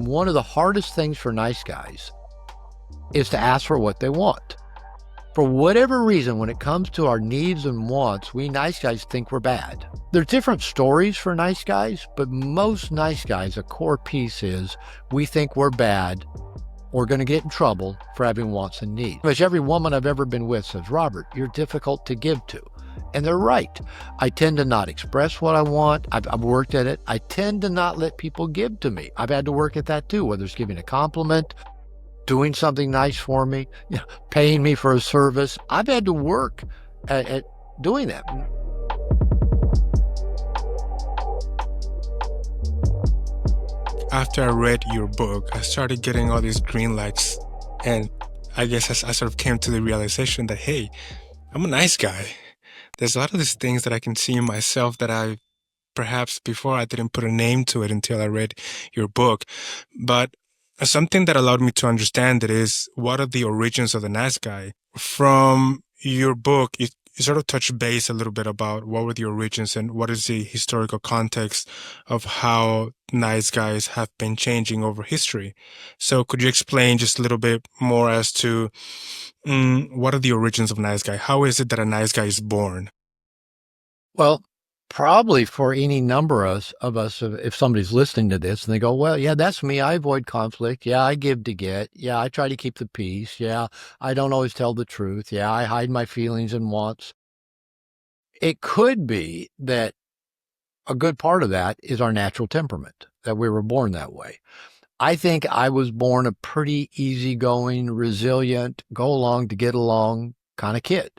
One of the hardest things for nice guys is to ask for what they want. For whatever reason, when it comes to our needs and wants, we nice guys think we're bad. There's different stories for nice guys, but most nice guys, a core piece is we think we're bad or going to get in trouble for having wants and needs. Which every woman I've ever been with says, Robert, you're difficult to give to. And they're right. I tend to not express what I want. I've worked at it. I tend to not let people give to me. I've had to work at that too, whether it's giving a compliment, doing something nice for me, paying me for a service. I've had to work at doing that. After I read your book, I started getting all these green lights. And I guess I sort of came to the realization that, hey, I'm a nice guy. There's a lot of these things that I can see in myself that I perhaps before I didn't put a name to it until I read your book. But something that allowed me to understand it is, what are the origins of the nice guy? From your book, you sort of touched base a little bit about what were the origins and what is the historical context of how nice guys have been changing over history. So could you explain just a little bit more as to what are the origins of nice guy? How is it that a nice guy is born? Well, probably for any number of us, if somebody's listening to this and they go, well, yeah, that's me. I avoid conflict. Yeah, I give to get. Yeah, I try to keep the peace. Yeah, I don't always tell the truth. Yeah, I hide my feelings and wants. It could be that a good part of that is our natural temperament, that we were born that way. I think I was born a pretty easygoing, resilient, go along to get along kind of kid.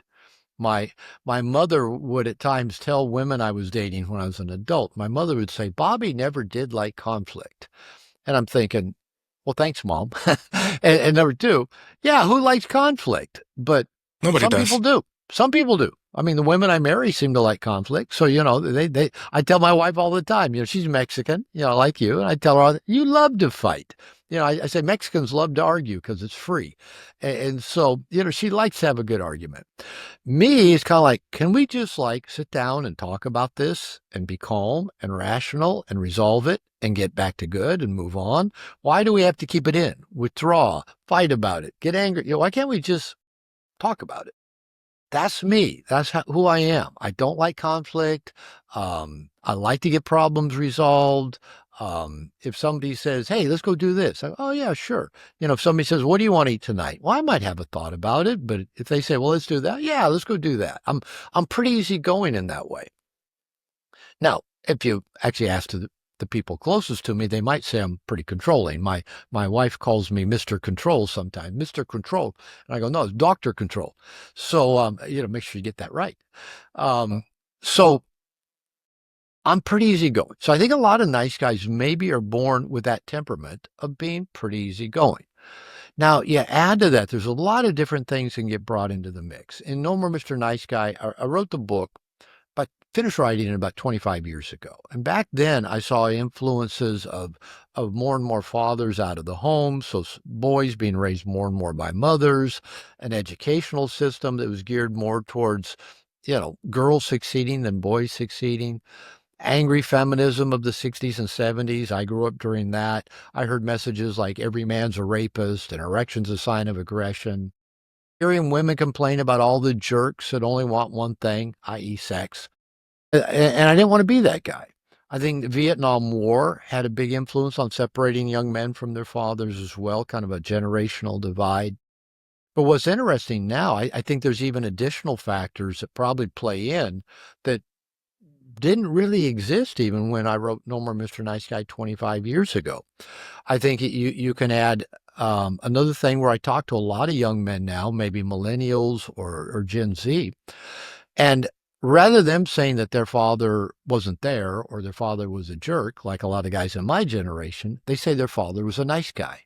My mother would at times tell women I was dating when I was an adult, my mother would say, Bobby never did like conflict. And I'm thinking, well, thanks, Mom. And number two, yeah, who likes conflict? But Nobody some people does. do. Some people do. I mean, the women I marry seem to like conflict. So, I tell my wife all the time, she's Mexican, like you. And I tell her, you love to fight. I say Mexicans love to argue because it's free. And so, she likes to have a good argument. Me, it's kind of like, can we just sit down and talk about this and be calm and rational and resolve it and get back to good and move on? Why do we have to keep it in, withdraw, fight about it, get angry? Why can't we just talk about it? That's me. That's who I am. I don't like conflict. I like to get problems resolved. If somebody says, hey, let's go do this. Oh, yeah, sure. If somebody says, what do you want to eat tonight? Well, I might have a thought about it. But if they say, well, let's do that. Yeah, let's go do that. I'm pretty easygoing in that way. Now, if you actually ask the people closest to me, they might say I'm pretty controlling. My wife calls me Mr. Control sometimes, Mr. Control. And I go, no, it's Dr. Control. So, make sure you get that right. So I'm pretty easygoing. So I think a lot of nice guys maybe are born with that temperament of being pretty easygoing. Now, yeah, add to that, there's a lot of different things that can get brought into the mix. In No More Mr. Nice Guy, I wrote the book, but finished writing it about 25 years ago. And back then I saw influences of more and more fathers out of the home. So boys being raised more and more by mothers, an educational system that was geared more towards, girls succeeding than boys succeeding. Angry feminism of the 60s and 70s. I grew up during that. I heard messages like every man's a rapist and erection's a sign of aggression. Hearing women complain about all the jerks that only want one thing, i.e. sex. And I didn't want to be that guy. I think the Vietnam War had a big influence on separating young men from their fathers as well, kind of a generational divide. But what's interesting now, I think there's even additional factors that probably play in that didn't really exist even when I wrote No More Mr. Nice Guy 25 years ago. I think you can add another thing where I talk to a lot of young men now, maybe millennials or Gen Z, and rather them saying that their father wasn't there or their father was a jerk, like a lot of guys in my generation, they say their father was a nice guy.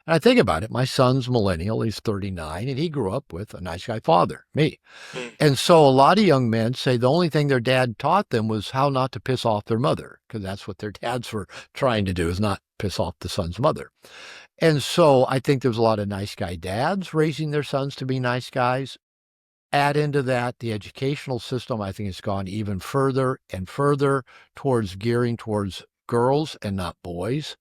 And I think about it, my son's millennial, he's 39, and he grew up with a nice guy father, me. And so a lot of young men say the only thing their dad taught them was how not to piss off their mother, because that's what their dads were trying to do, is not piss off the son's mother. And so I think there's a lot of nice guy dads raising their sons to be nice guys. Add into that the educational system, I think, has gone even further and further towards gearing towards girls and not boys.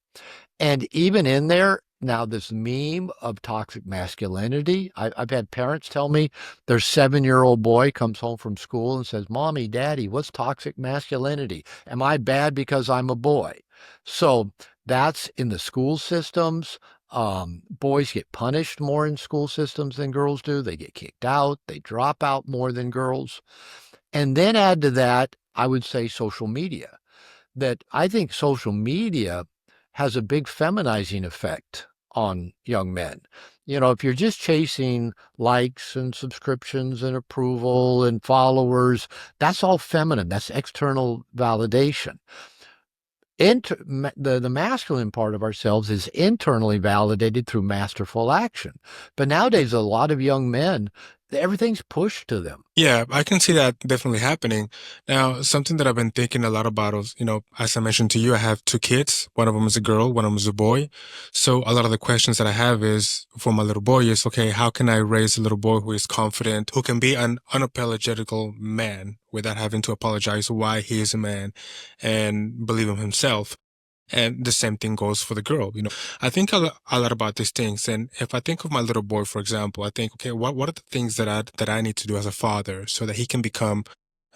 And even in there, now this meme of toxic masculinity, I've had parents tell me their 7-year-old boy comes home from school and says, Mommy, Daddy, what's toxic masculinity? Am I bad because I'm a boy? So that's in the school systems. Boys get punished more in school systems than girls do. They get kicked out. They drop out more than girls. And then add to that, I would say social media, that I think social media has a big feminizing effect on young men. You know, if you're just chasing likes and subscriptions and approval and followers, that's all feminine. That's external validation. The masculine part of ourselves is internally validated through masterful action. But nowadays, a lot of young men, everything's pushed to them. Yeah, I can see that definitely happening. Now, something that I've been thinking a lot about is, as I mentioned to you, I have two kids. One of them is a girl, one of them is a boy. So a lot of the questions that I have is for my little boy is, okay, how can I raise a little boy who is confident, who can be an unapologetical man without having to apologize why he is a man and believe in himself? And the same thing goes for the girl. I think a lot about these things. And if I think of my little boy, for example, I think, okay, what are the things that I need to do as a father so that he can become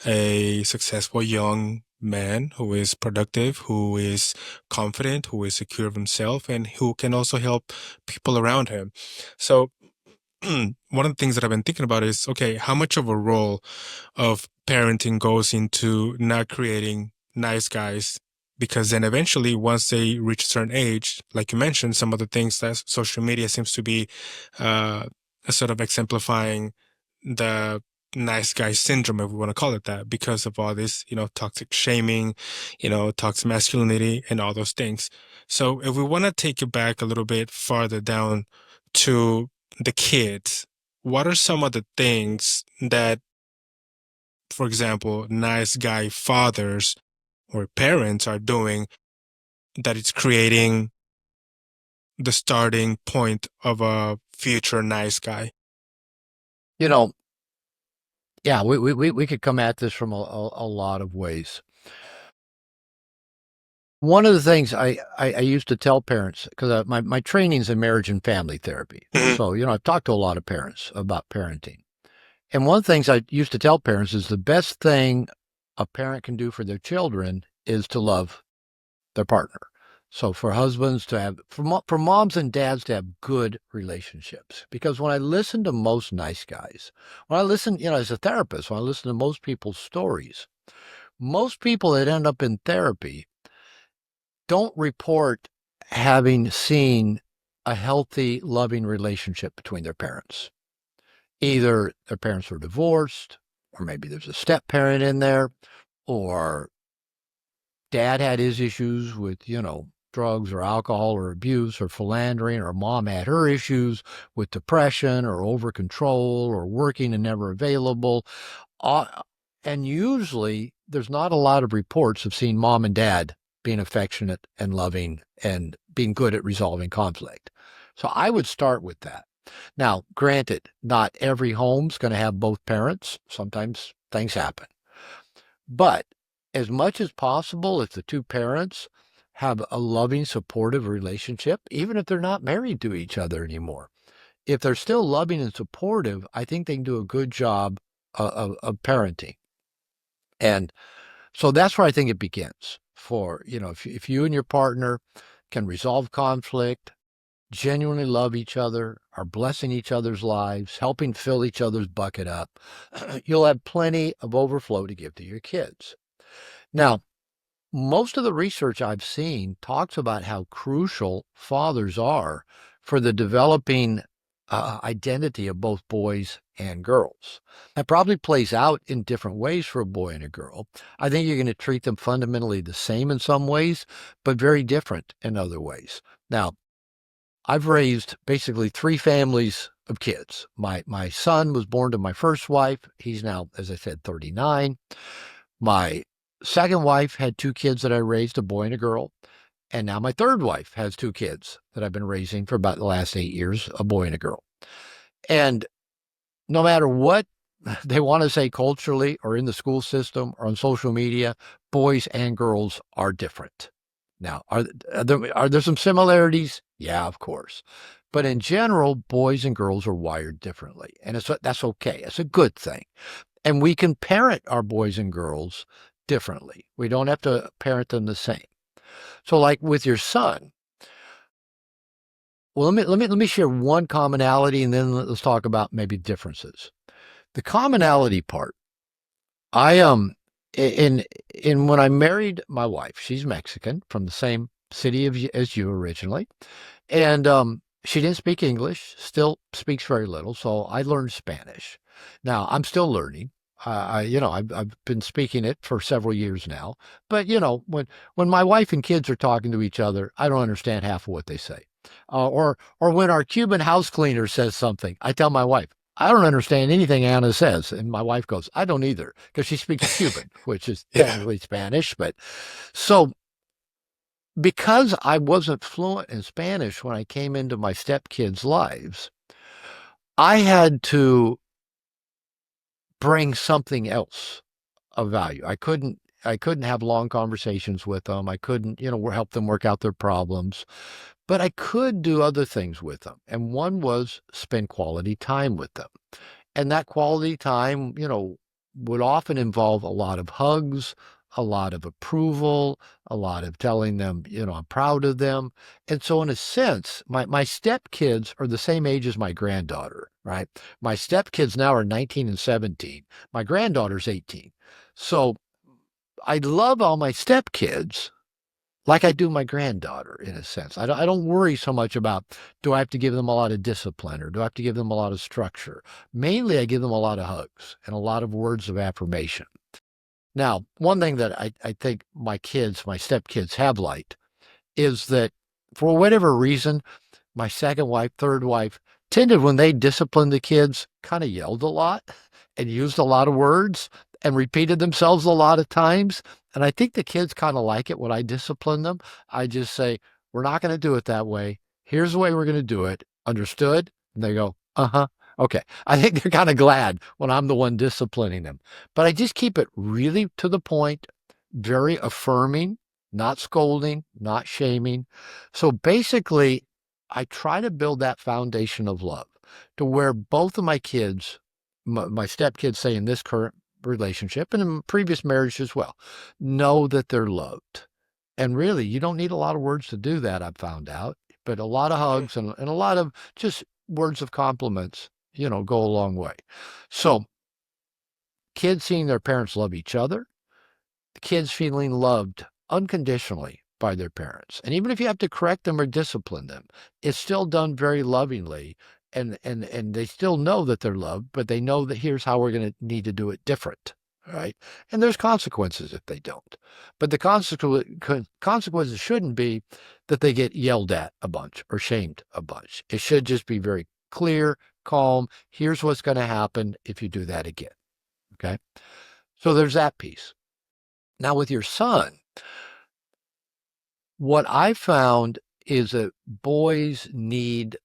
a successful young man who is productive, who is confident, who is secure of himself, and who can also help people around him. So one of the things that I've been thinking about is, okay, how much of a role of parenting goes into not creating nice guys? Because then eventually, once they reach a certain age, like you mentioned, some of the things that social media seems to be uh, sort of exemplifying the nice guy syndrome, if we want to call it that, because of all this, toxic shaming, toxic masculinity, and all those things. So if we want to take it back a little bit farther down to the kids, what are some of the things that, for example, nice guy fathers or parents are doing that it's creating the starting point of a future nice guy? You know, yeah, we could come at this from a lot of ways. One of the things I used to tell parents, because my training's in marriage and family therapy. Mhm. So, I've talked to a lot of parents about parenting. And one of the things I used to tell parents is the best thing a parent can do for their children is to love their partner. So for husbands to have, for moms and dads to have good relationships. Because when I listen to most nice guys, when I listen, as a therapist, when I listen to most people's stories, most people that end up in therapy don't report having seen a healthy, loving relationship between their parents. Either their parents were divorced, or maybe there's a step parent in there, or dad had his issues with, drugs or alcohol or abuse or philandering, or mom had her issues with depression or over control or working and never available. Uh, and usually there's not a lot of reports of seeing mom and dad being affectionate and loving and being good at resolving conflict. So I would start with that. Now, granted, not every home's going to have both parents. Sometimes things happen. But as much as possible, if the two parents have a loving, supportive relationship, even if they're not married to each other anymore, if they're still loving and supportive, I think they can do a good job of parenting. And so that's where I think it begins. For, if you and your partner can resolve conflict, genuinely love each other, are blessing each other's lives, helping fill each other's bucket up, you'll have plenty of overflow to give to your kids. Now, most of the research I've seen talks about how crucial fathers are for the developing identity of both boys and girls. That probably plays out in different ways for a boy and a girl. I think you're going to treat them fundamentally the same in some ways, but very different in other ways. Now, I've raised basically three families of kids. My son was born to my first wife. He's now, as I said, 39. My second wife had two kids that I raised, a boy and a girl. And now my third wife has two kids that I've been raising for about the last 8 years, a boy and a girl. And no matter what they want to say culturally or in the school system or on social media, boys and girls are different. Now, are there some similarities? Yeah, of course. But in general, boys and girls are wired differently, and that's okay. It's a good thing. And we can parent our boys and girls differently. We don't have to parent them the same. So, like with your son, well, let me share one commonality, and then let's talk about maybe differences. The commonality part, I in in when I married my wife, she's Mexican from the same city as you originally, and she didn't speak English, still speaks very little, so I learned Spanish. Now I'm still learning. I've been speaking it for several years now, but when my wife and kids are talking to each other, I don't understand half of what they say. Or when our Cuban house cleaner says something, I tell my wife, I don't understand anything Anna says, and my wife goes, I don't either, because she speaks Cuban, which is Yeah. technically Spanish. But so because I wasn't fluent in Spanish when I came into my stepkids' lives, I had to bring something else of value. I couldn't have long conversations with them. I couldn't, help them work out their problems, but I could do other things with them. And one was spend quality time with them. And that quality time, would often involve a lot of hugs, a lot of approval, a lot of telling them, I'm proud of them. And so, in a sense, my stepkids are the same age as my granddaughter, right? My stepkids now are 19 and 17. My granddaughter's 18. So I love all my stepkids like I do my granddaughter in a sense. I don't worry so much about, do I have to give them a lot of discipline or do I have to give them a lot of structure? Mainly, I give them a lot of hugs and a lot of words of affirmation. Now, one thing that I think my kids, my stepkids have liked is that for whatever reason, my second wife, third wife, tended when they disciplined the kids, kind of yelled a lot and used a lot of words and repeated themselves a lot of times. And I think the kids kind of like it when I discipline them. I just say, we're not going to do it that way. Here's the way we're going to do it. Understood? And they go, uh huh. Okay. I think they're kind of glad when I'm the one disciplining them. But I just keep it really to the point, very affirming, not scolding, not shaming. So basically, I try to build that foundation of love to where both of my kids, my stepkids, say in this current relationship and in previous marriage as well, know that they're loved. And really, you don't need a lot of words to do that, I've found out, but a lot of hugs and a lot of just words of compliments, go a long way. So, kids seeing their parents love each other, the kids feeling loved unconditionally by their parents. And even if you have to correct them or discipline them, it's still done very lovingly. And they still know that they're loved, but they know that here's how we're going to need to do it different. Right. And there's consequences if they don't. But the consequences shouldn't be that they get yelled at a bunch or shamed a bunch. It should just be very clear, calm. Here's what's going to happen if you do that again. Okay. So there's that piece. Now, with your son, what I found is that boys need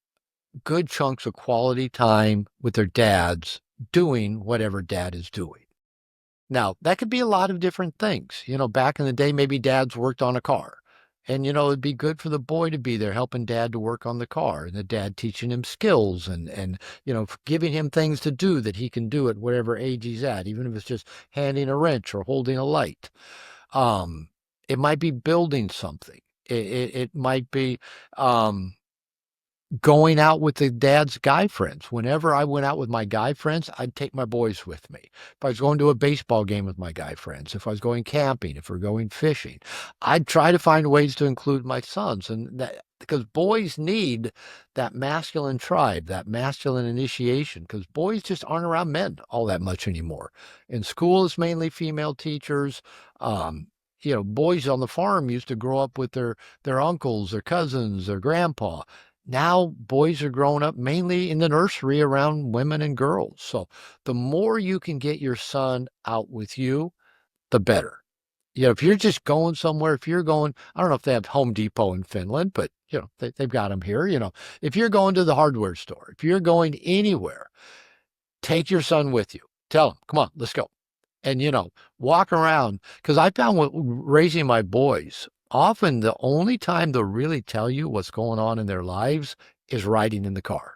good chunks of quality time with their dads doing whatever dad is doing. Now, that could be a lot of different things. Back in the day, maybe dads worked on a car. And, it'd be good for the boy to be there helping dad to work on the car and the dad teaching him skills and giving him things to do that he can do at whatever age he's at, even if it's just handing a wrench or holding a light. Um, it might be building something. It might be going out with the dad's guy friends. Whenever I went out with my guy friends, I'd take my boys with me. If I was going to a baseball game with my guy friends, if I was going camping, if we're going fishing, I'd try to find ways to include my sons. And that, because boys need that masculine tribe, that masculine initiation, because boys just aren't around men all that much anymore. In school, it's mainly female teachers. Um, boys on the farm used to grow up with their uncles, their cousins, their grandpa. Now boys are growing up mainly in the nursery around women and girls. So the more you can get your son out with you, the better. If you're just going somewhere, if you're going, I don't know if they have Home Depot in Finland, but they've got them here. If you're going to the hardware store, if you're going anywhere, take your son with you. Tell him, come on, let's go. And walk around, because I found raising my boys, Often the only time they'll really tell you what's going on in their lives is riding in the car.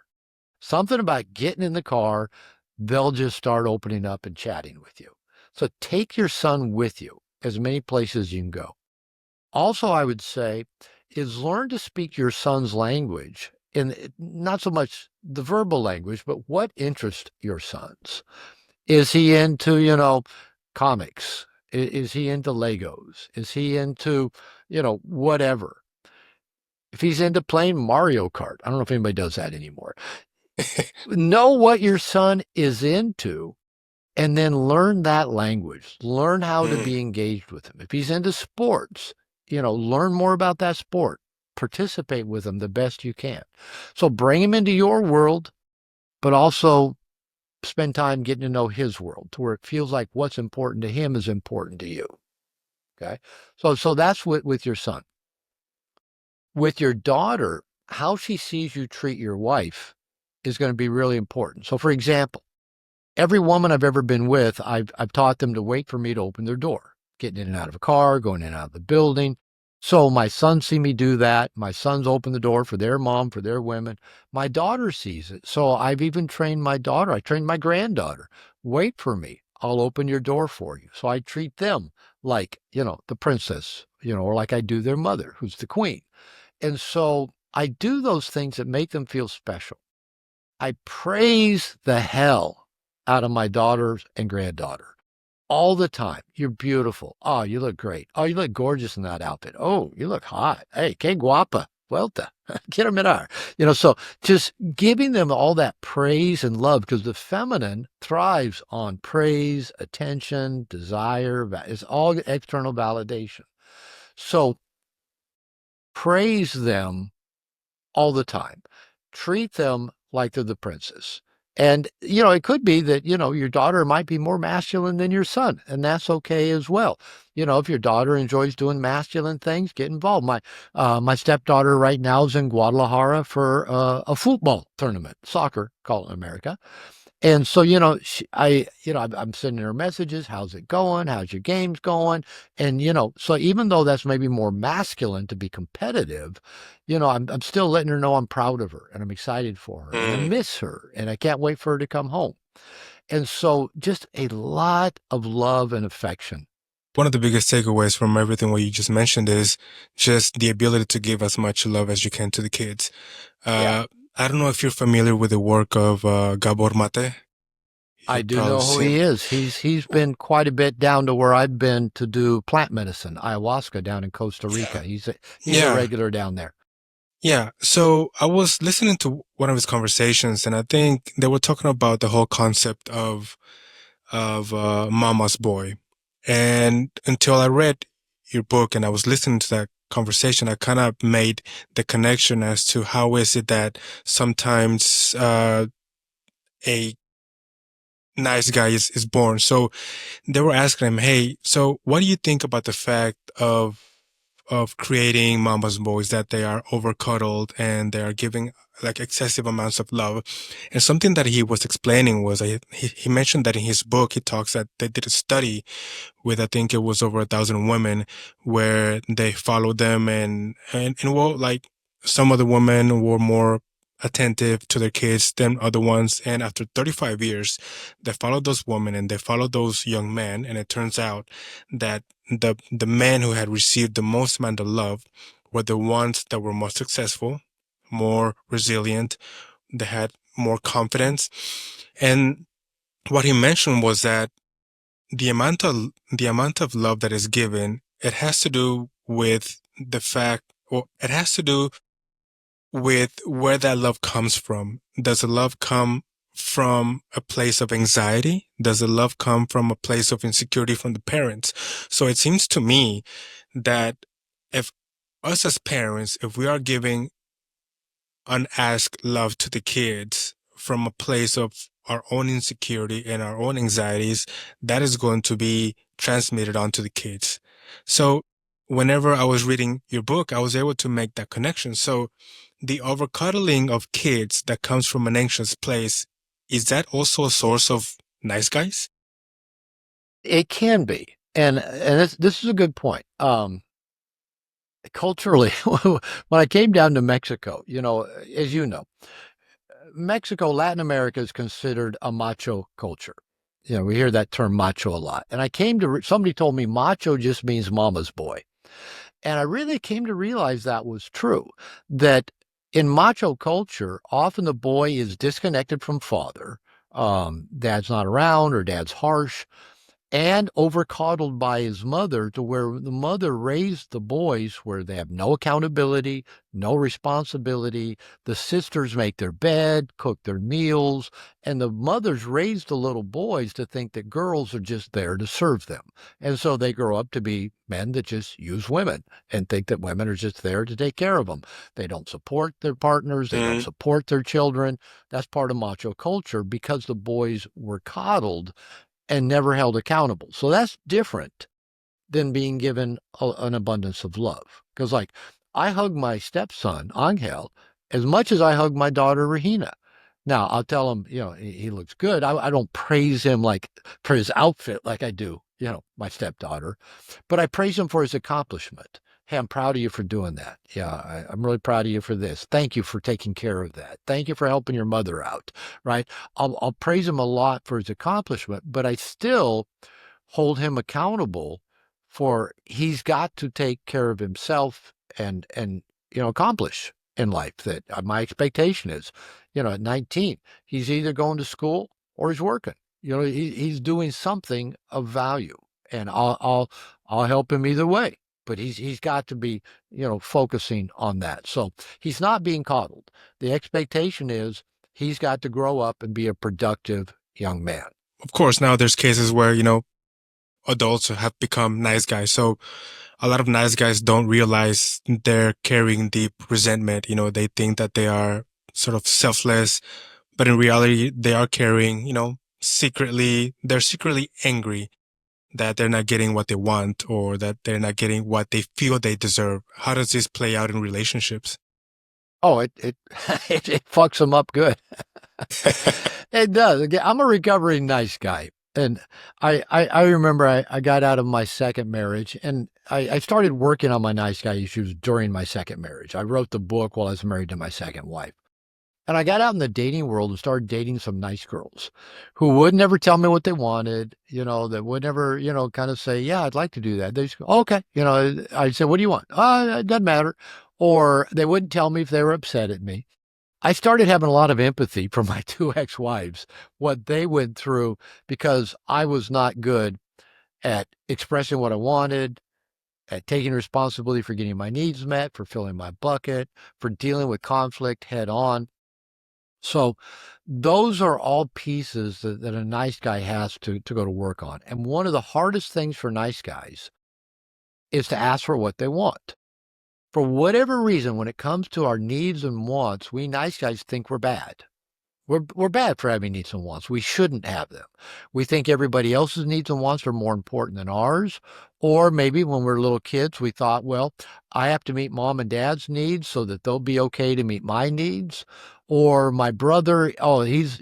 Something about getting in the car, they'll just start opening up and chatting with you. So take your son with you as many places as you can go. Also, I would say is learn to speak your son's language in not so much the verbal language, but what interests your sons. Is he into, comics? Is he into Legos? Is he into, whatever? If he's into playing Mario Kart, I don't know if anybody does that anymore. Know what your son is into and then learn that language. Learn how to Mm. be engaged with him. If he's into sports, learn more about that sport. Participate with him the best you can. So bring him into your world, but also spend time getting to know his world to where it feels like what's important to him is important to you. Okay. So that's with your son. With your daughter, how she sees you treat your wife is going to be really important. So for example, every woman I've ever been with, I've taught them to wait for me to open their door, getting in and out of a car, going in and out of the building. So my sons see me do that. My sons open the door for their mom, for their women. My daughter sees it. So I've even trained my daughter. I trained my granddaughter. Wait for me. I'll open your door for you. So I treat them like, the princess, or like I do their mother, who's the queen. And so I do those things that make them feel special. I praise the hell out of my daughters and granddaughter all the time. You're beautiful. Oh, you look great. Oh, you look gorgeous in that outfit. Oh, you look hot. Hey, que guapa. Vuelta. Quiero mirar. So just giving them all that praise and love because the feminine thrives on praise, attention, desire. It's all external validation. So praise them all the time. Treat them like they're the princess. And, it could be that, your daughter might be more masculine than your son, and that's okay as well. If your daughter enjoys doing masculine things, get involved. My stepdaughter right now is in Guadalajara for a football tournament, soccer, call it in America. And so, I'm sending her messages. How's it going? How's your games going? And, so even though that's maybe more masculine to be competitive, I'm still letting her know I'm proud of her and I'm excited for her and I Mm. miss her and I can't wait for her to come home. And so just a lot of love and affection. One of the biggest takeaways from everything what you just mentioned is just the ability to give as much love as you can to the kids. Yeah. Uh, I don't know if you're familiar with the work of Gabor Mate. I You do probably know who seen. he is. He's been quite a bit down to where I've been to do plant medicine, ayahuasca down in Costa Yeah, Rica. He's a yeah, regular down there. yeah. So I was listening to one of his conversations, and I think they were talking about the whole concept of Mama's Boy. And until I read your book and I was listening to that conversation, I kind of made the connection as to how is it that sometimes a nice guy is born. So they were asking him, "Hey, so what do you think about the fact of creating mama's boys that they are over cuddled and they are giving like excessive amounts of love?" And something that he was explaining was he mentioned that in his book he talks that they did a study with I think it was over 1,000 women where they followed them and well like some of the women were more attentive to their kids than other ones, and after 35 years they followed those women and they followed those young men, and it turns out that the men who had received the most amount of love were the ones that were more successful, more resilient, they had more confidence. And what he mentioned was that the amount of love that is given, it has to do with the fact, or it has to do with where that love comes from. Does the love come from a place of anxiety? Does the love come from a place of insecurity from the parents? So it seems to me that if us as parents, if we are giving unasked love to the kids from a place of our own insecurity and our own anxieties, that is going to be transmitted onto the kids. So, whenever I was reading your book, I was able to make that connection. So, the overcuddling of kids that comes from an anxious place, is that also a source of nice guys? It can be. And this is a good point. culturally, when I came down to Mexico, as you know, Mexico, Latin America is considered a macho culture. We hear that term macho a lot. And somebody told me macho just means mama's boy. And I really came to realize that was true, that in macho culture, often the boy is disconnected from father. Dad's not around or dad's harsh and overcoddled by his mother to where the mother raised the boys where they have no accountability, no responsibility. The sisters make their bed, cook their meals, and the mothers raise the little boys to think that girls are just there to serve them. And so they grow up to be men that just use women and think that women are just there to take care of them. They don't support their partners, they don't Mhm. support their children. That's part of macho culture because the boys were coddled and never held accountable. So that's different than being given an abundance of love. Because, like, I hug my stepson, Angel, as much as I hug my daughter, Regina. Now, I'll tell him, he looks good. I don't praise him like for his outfit like I do, my stepdaughter, but I praise him for his accomplishment. Hey, I'm proud of you for doing that. Yeah, I'm really proud of you for this. Thank you for taking care of that. Thank you for helping your mother out, right? I'll praise him a lot for his accomplishment, but I still hold him accountable for he's got to take care of himself and accomplish in life that my expectation is at 19 he's either going to school or he's working. He's doing something of value, and I'll help him either way, but he's got to be focusing on that. So he's not being coddled. The expectation is he's got to grow up and be a productive young man. Of course, now there's cases where, adults have become nice guys. So a lot of nice guys don't realize they're carrying deep resentment. They think that they are sort of selfless, but in reality, they are carrying, they're secretly angry that they're not getting what they want or that they're not getting what they feel they deserve. How does this play out in relationships? Oh, it it fucks them up good. It does. Again, I'm a recovering nice guy. And I remember I got out of my second marriage and I started working on my nice guy issues during my second marriage. I wrote the book while I was married to my second wife. And I got out in the dating world and started dating some nice girls who would never tell me what they wanted, that would never, kind of say, yeah, I'd like to do that. They just go, oh, okay. I'd say, what do you want? It doesn't matter. Or they wouldn't tell me if they were upset at me. I started having a lot of empathy for my two ex-wives, what they went through because I was not good at expressing what I wanted, at taking responsibility for getting my needs met, for filling my bucket, for dealing with conflict head on. So those are all pieces that a nice guy has to go to work on. And one of the hardest things for nice guys is to ask for what they want. For whatever reason, when it comes to our needs and wants, we nice guys think we're bad. We're bad for having needs and wants. We shouldn't have them. We think everybody else's needs and wants are more important than ours. Or maybe when we're little kids, we thought, well, I have to meet mom and dad's needs so that they'll be okay to meet my needs. Or my brother, oh, he's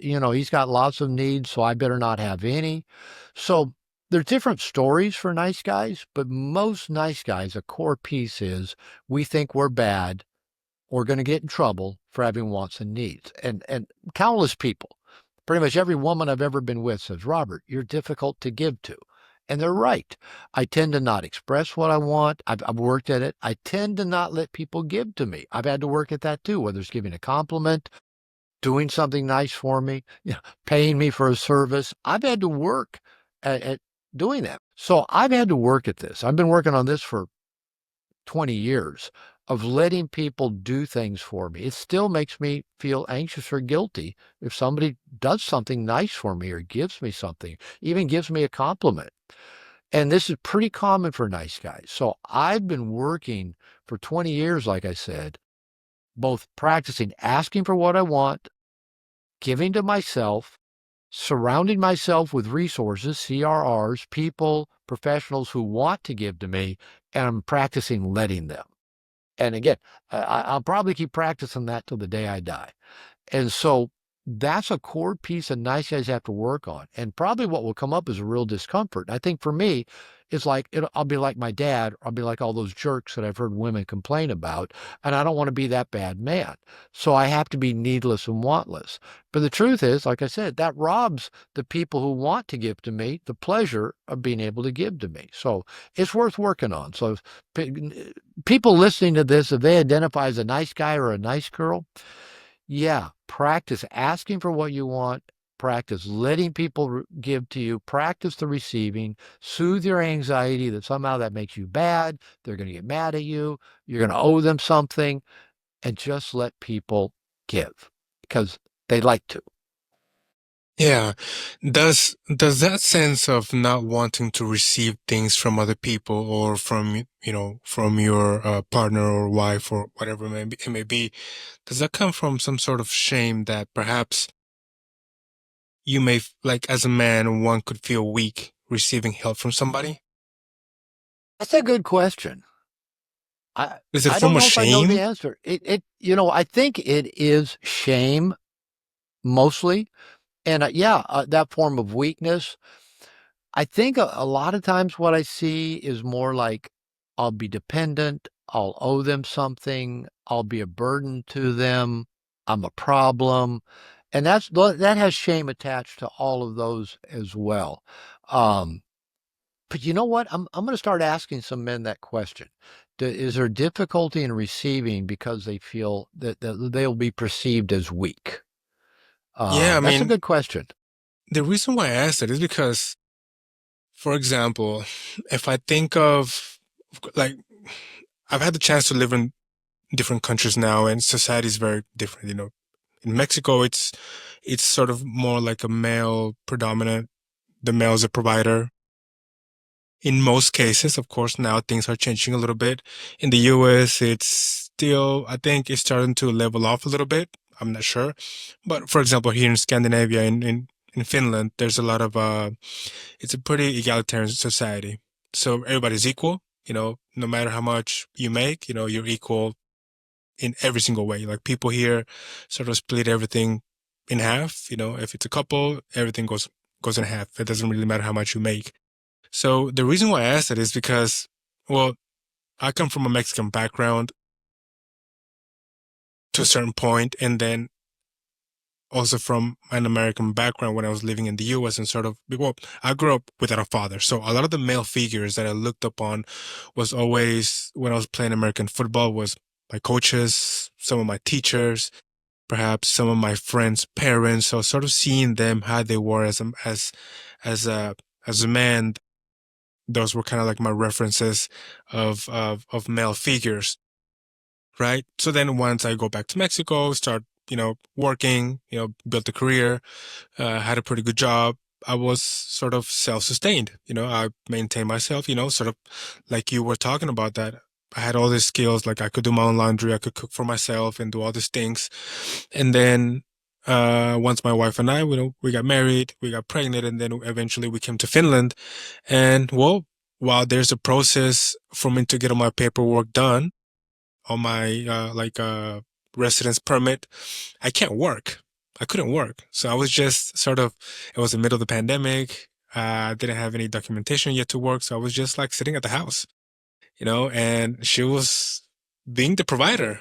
got lots of needs, so I better not have any. So there's different stories for nice guys, but most nice guys, a core piece is we think we're bad or going to get in trouble for having wants and needs. And countless people, pretty much every woman I've ever been with says, Robert, you're difficult to give to. And they're right. I tend to not express what I want. I've worked at it. I tend to not let people give to me. I've had to work at that too, whether it's giving a compliment, doing something nice for me, paying me for a service. I've had to work at doing that. So I've had to work at this. I've been working on this for 20 years of letting people do things for me. It still makes me feel anxious or guilty if somebody does something nice for me or gives me something, even gives me a compliment. And this is pretty common for nice guys. So I've been working for 20 years, like I said, both practicing asking for what I want, giving to myself, surrounding myself with resources, CRRs, people, professionals who want to give to me, and I'm practicing letting them. And again, I'll probably keep practicing that till the day I die. And so that's a core piece that nice guys have to work on. And probably what will come up is a real discomfort. I think for me, it's like I'll be like my dad, or I'll be like all those jerks that I've heard women complain about, and I don't want to be that bad man. So I have to be needless and wantless. But the truth is, like I said, that robs the people who want to give to me the pleasure of being able to give to me. So it's worth working on. So people listening to this, if they identify as a nice guy or a nice girl, yeah, practice asking for what you want, practice letting people give to you, practice the receiving, soothe your anxiety that somehow that makes you bad, they're going to get mad at you, you're going to owe them something, and just let people give because they like to. Yeah. Does that sense of not wanting to receive things from other people or from, from your partner or wife or whatever it may be, does that come from some sort of shame that perhaps you may, like as a man, one could feel weak receiving help from somebody? That's a good question. I Is it a I don't form of know if I know the shame? answer. I think it is shame mostly, and yeah, that form of weakness. I think a lot of times what I see is more like I'll be dependent, I'll owe them something, I'll be a burden to them, I'm a problem. And that has shame attached to all of those as well. Um, but you know what? I'm going to start asking some men that question. Is there difficulty in receiving because they feel that they'll be perceived as weak? Yeah, I That's a mean, good question. the reason why I asked it is because, for example, if I think of, like, I've had the chance to live in different countries now, and society is very different. In Mexico, it's sort of more like a male predominant. The male is a provider. In most cases, of course, now things are changing a little bit. In the US, it's still, I think it's starting to level off a little bit. I'm not sure. But for example, here in Scandinavia, in Finland, there's a lot of, it's a pretty egalitarian society. So everybody's equal, no matter how much you make, you're equal in every single way. Like people here sort of split everything in half. If it's a couple, everything goes in half. It doesn't really matter how much you make. So the reason why I asked that is because, well, I come from a Mexican background to a certain point, and then also from an American background when I was living in the US, and sort of, well, I grew up without a father. So a lot of the male figures that I looked upon was always, when I was playing American football, was my coaches, some of my teachers, perhaps some of my friends' parents. So sort of seeing them how they were as a as a man, those were kind of like my references of male figures, right? So then once I go back to Mexico, start working, built a career, had a pretty good job. I was sort of self-sustained. I maintained myself. Sort of like you were talking about that. I had all these skills, like I could do my own laundry, I could cook for myself, and do all these things. And then once my wife and I, we got married, we got pregnant, and then eventually we came to Finland. And well, while there's a process for me to get all my paperwork done on my residence permit, I can't work. I couldn't work. So I was just sort of, it was the middle of the pandemic. I didn't have any documentation yet to work. So I was just like sitting at the house, and she was being the provider.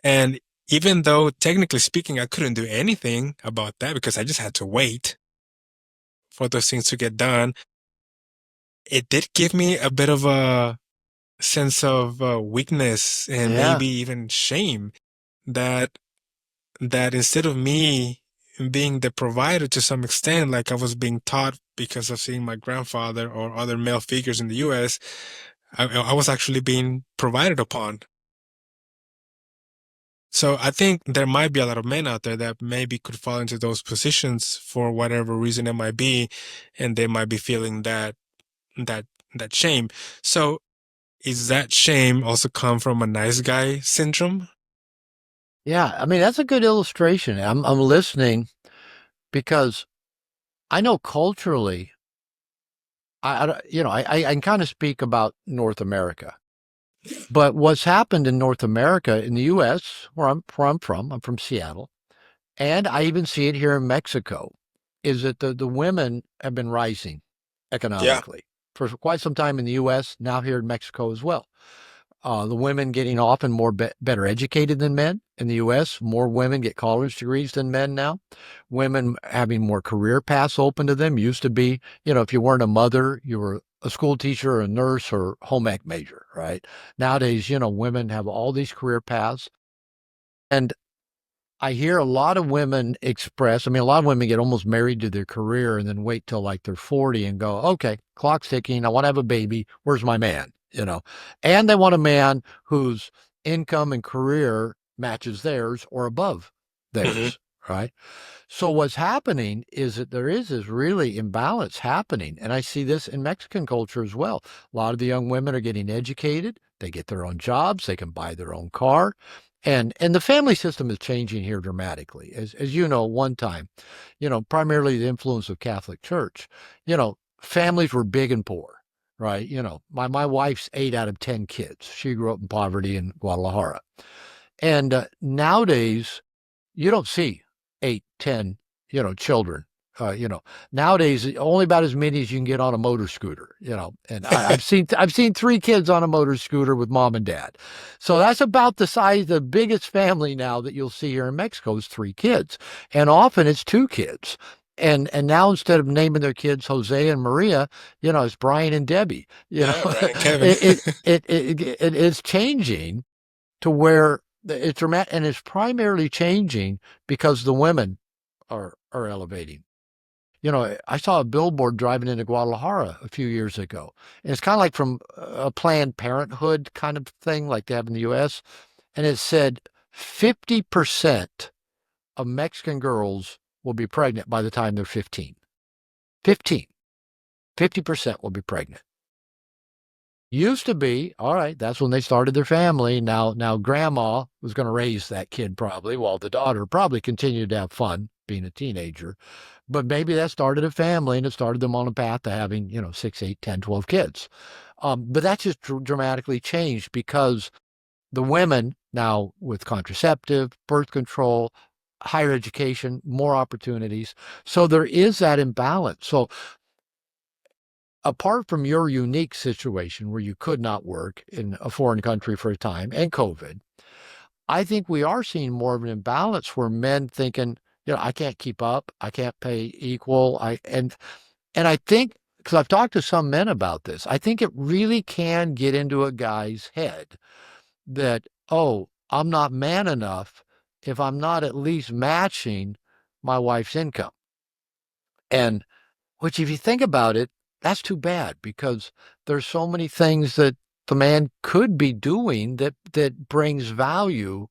And even though technically speaking, I couldn't do anything about that because I just had to wait for those things to get done, it did give me a bit of a sense of weakness and Yeah. maybe even shame that instead of me being the provider to some extent, like I was being taught because of seeing my grandfather or other male figures in the US, I was actually being provided upon. So I think there might be a lot of men out there that maybe could fall into those positions for whatever reason it might be, and they might be feeling that that shame. So is that shame also come from a nice guy syndrome? Yeah. I mean, that's a good illustration. I'm listening because I know culturally, I can kind of speak about North America. But what's happened in North America, in the U.S., where I'm from Seattle, And I even see it here in Mexico, is that the women have been rising Yeah. economically for quite some time in the US, now here in Mexico as well. The women getting often better educated than men in the U.S. More women get college degrees than men now. Women having more career paths open to them. Used to be, if you weren't a mother, you were a school teacher or a nurse or home ec major, right? Nowadays, women have all these career paths. And I hear a lot of women express, I mean, a lot of women get almost married to their career and then wait till like they're 40 and go, okay, clock's ticking. I want to have a baby. Where's my man? And they want a man whose income and career matches theirs or above Hmm. theirs, right? So what's happening is that there is this really imbalance happening. And I see this in Mexican culture as well. A lot of the young women are getting educated. They get their own jobs. They can buy their own car. And the family system is changing here dramatically. As you know, one time, primarily the influence of Catholic Church, families were big and poor, right? My wife's 8 out of 10 kids. She grew up in poverty in Guadalajara. And nowadays, you don't see 8, 10, children. Uh, you know, Nowadays only about as many as you can get on a motor scooter. And I've seen 3 kids on a motor scooter with mom and dad. So that's about the size. The biggest family now that you'll see here in Mexico is 3 kids, and often it's 2 kids. And now instead of naming their kids Jose and Maria, it's Brian and Debbie. Yeah, Brian and Kevin. It is changing to where it's dramatic, and it's primarily changing because the women are elevating. I saw a billboard driving into Guadalajara a few years ago, and it's kind of like from a Planned Parenthood kind of thing, like they have in the U.S. And it said 50% of Mexican girls will be pregnant by the time they're 15. 15. 50% will be pregnant. Used to be, all right, that's when they started their family. Now grandma was going to raise that kid probably, while the daughter probably continued to have fun being a teenager. But maybe that started a family and it started them on a path to having, 6, 8, 10, 12 kids. But that's just dramatically changed because the women now with contraceptive, birth control, higher education, more opportunities. So there is that imbalance. So apart from your unique situation where you could not work in a foreign country for a time and COVID, I think we are seeing more of an imbalance where men thinking, I can't keep up, I can't pay equal. And I think because I've talked to some men about this, I think it really can get into a guy's head that, oh, I'm not man enough if I'm not at least matching my wife's income. And which, if you think about it, that's too bad because there's so many things that the man could be doing that brings value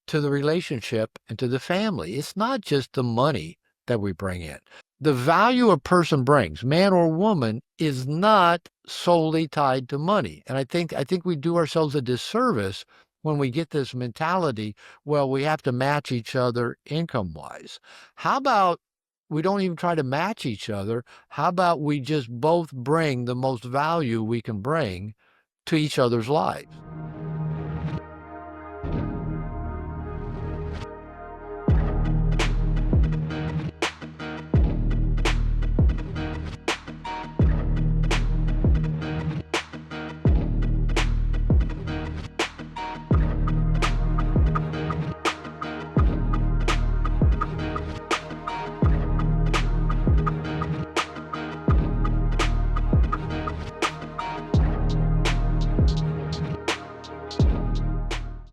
to the relationship and to the family. It's not just the money that we bring in. The value a person brings, man or woman, is not solely tied to money. And I think we do ourselves a disservice when we get this mentality, well, we have to match each other income wise. How about we don't even try to match each other? How about we just both bring the most value we can bring to each other's lives?